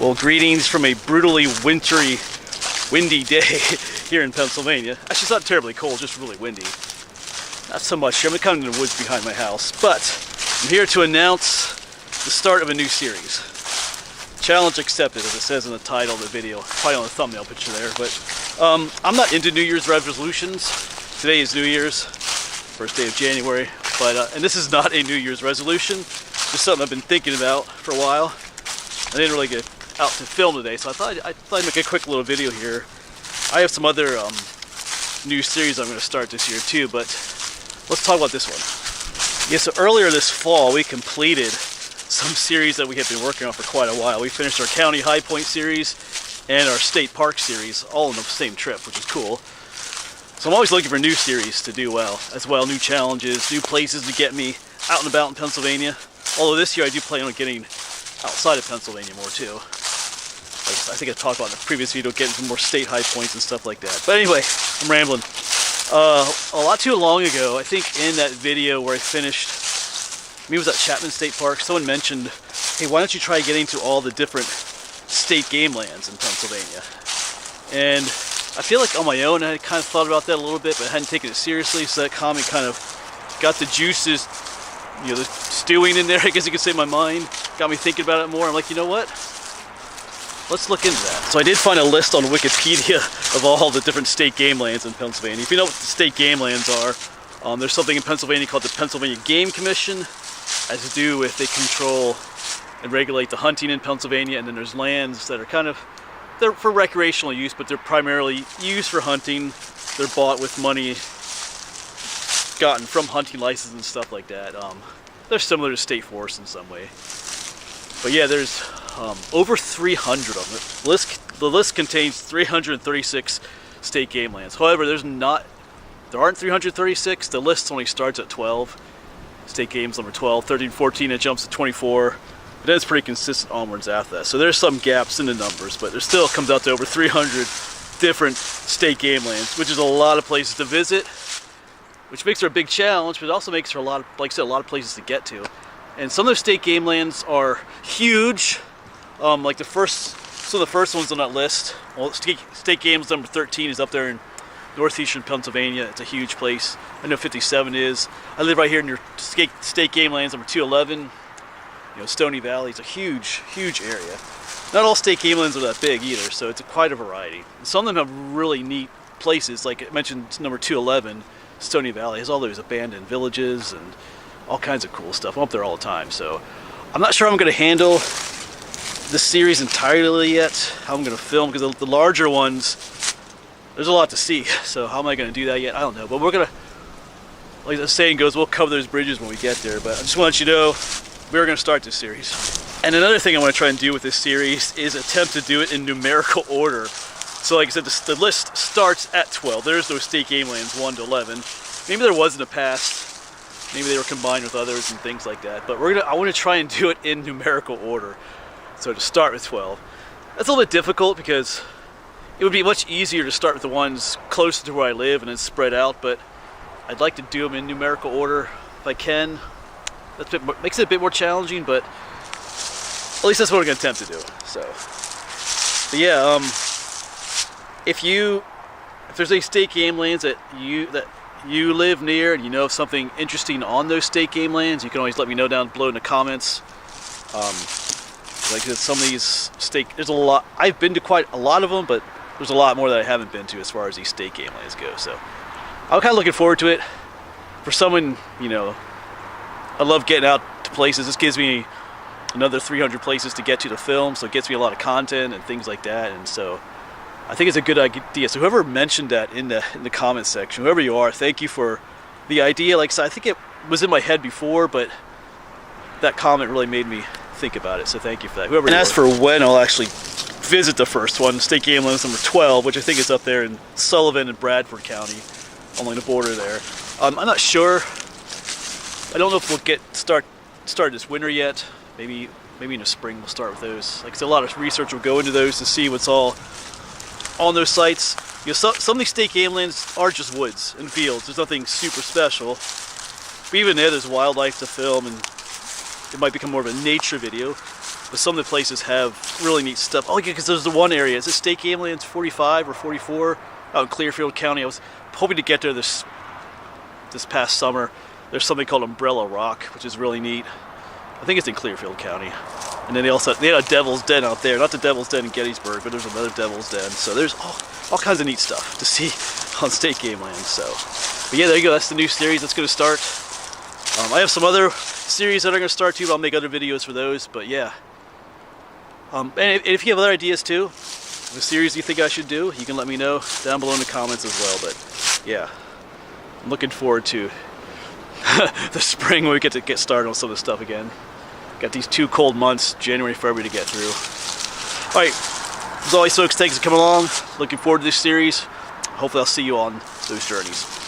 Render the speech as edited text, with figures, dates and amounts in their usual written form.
Well, greetings from a brutally wintry, windy day here in Pennsylvania. Actually, it's not terribly cold, just really windy. Not so much. I'm kind of in the woods behind my house, but I'm here to announce the start of a new series. Challenge accepted, as it says in the title of the video. Probably on the thumbnail picture there, but I'm not into New Year's resolutions. Today is New Year's, first day of January, but and this is not a New Year's resolution. Just something I've been thinking about for a while. I didn't really get out to film today, so I thought I'd make a quick little video here. I have some other new series I'm going to start this year too, but let's talk about this one. Yeah, so earlier this fall we completed some series that we had been working on for quite a while. We finished our County High Point series and our State Park series all on the same trip, which is cool. So I'm always looking for new series to do well, new challenges, new places to get me out and about in Pennsylvania. Although this year I do plan on getting outside of Pennsylvania more too. I think I talked about in the previous video, getting some more state high points and stuff like that. But anyway, I'm rambling. A lot too long ago, I think in that video where I finished, maybe it was at Chapman State Park, someone mentioned, hey, why don't you try getting to all the different state game lands in Pennsylvania? And I feel like on my own I had kind of thought about that a little bit, but I hadn't taken it seriously, so that comment kind of got the juices, you know, the stewing in there, I guess you could say, in my mind. Got me thinking about it more. I'm like, you know what? Let's look into that. So I did find a list on Wikipedia of all the different state game lands in Pennsylvania. If you know what the state game lands are, there's something in Pennsylvania called the Pennsylvania Game Commission, as to do with they control and regulate the hunting in Pennsylvania, and then there's lands that are they're for recreational use, but they're primarily used for hunting. They're bought with money gotten from hunting licenses and stuff like that. They're similar to state forests in some way. But yeah, there's over 300 of them. The list contains 336 state game lands. However, there aren't 336. The list only starts at 12. State games number 12, 13, 14, it jumps to 24. And then it's pretty consistent onwards after that. So there's some gaps in the numbers, but there still comes out to over 300 different state game lands, which is a lot of places to visit, which makes for a big challenge, but it also makes for a lot of places to get to. And some of those state game lands are huge. Like the first ones on that list. Well, state games number 13 is up there in northeastern Pennsylvania. It's a huge place. I know 57 is. I live right here near state game lands number 211. You know, Stony Valley. It's a huge, huge area. Not all state game lands are that big either, so it's quite a variety. And some of them have really neat places. Like I mentioned, number 211, Stony Valley has all those abandoned villages and all kinds of cool stuff. I'm up there all the time, so I'm not sure I'm going to handle this series entirely yet, how I'm going to film, because the larger ones, there's a lot to see, so how am I going to do that yet? I don't know, but we're going to, like the saying goes, we'll cover those bridges when we get there, but I just want to let you know, we're going to start this series. And another thing I want to try and do with this series is attempt to do it in numerical order. So like I said, the list starts at 12. There's those state game lands 1 to 11. Maybe there was in the past. Maybe they were combined with others and things like that. But I want to try and do it in numerical order. So to start with 12. That's a little bit difficult because it would be much easier to start with the ones closer to where I live and then spread out. But I'd like to do them in numerical order if I can. Makes it a bit more challenging, but at least that's what I'm going to attempt to do. So, but yeah, if there's any state game lands that you live near and you know of something interesting on those state game lands, you can always let me know down below in the comments. Like some of these there's a lot, I've been to quite a lot of them, but there's a lot more that I haven't been to as far as these state game lands go. So I'm kind of looking forward to it. For someone, you know, I love getting out to places. This gives me another 300 places to get to film, so it gets me a lot of content and things like that. And so I think it's a good idea. So whoever mentioned that in the comment section, whoever you are, thank you for the idea. Like I said, I think it was in my head before, but that comment really made me think about it. So thank you for that. And as for when I'll actually visit the first one, state game lands number 12, which I think is up there in Sullivan and Bradford County, along the border there. I'm not sure. I don't know if we'll start this winter yet. Maybe in the spring we'll start with those. Like I said, a lot of research will go into those to see what's all on those sites. You know, some of these state game lands are just woods and fields. There's nothing super special. But even there's wildlife to film, and it might become more of a nature video. but some of the places have really neat stuff. Oh yeah, because there's the one area, is it State Game Lands 45 or 44 out in Clearfield County? I was hoping to get there this past summer. There's something called Umbrella Rock, which is really neat. I think it's in Clearfield County. And then they had a Devil's Den out there. Not the Devil's Den in Gettysburg, but there's another Devil's Den. So there's all kinds of neat stuff to see on State Game Land. So, but yeah, there you go. That's the new series that's going to start. I have some other series that are going to start too, but I'll make other videos for those. But yeah. And if you have other ideas too, the series you think I should do, you can let me know down below in the comments as well. But yeah, I'm looking forward to the spring when we get to get started on some of this stuff again. Got these 2 cold months, January, February, to get through. Alright, as always folks, thanks for coming along. Looking forward to this series. Hopefully I'll see you on those journeys.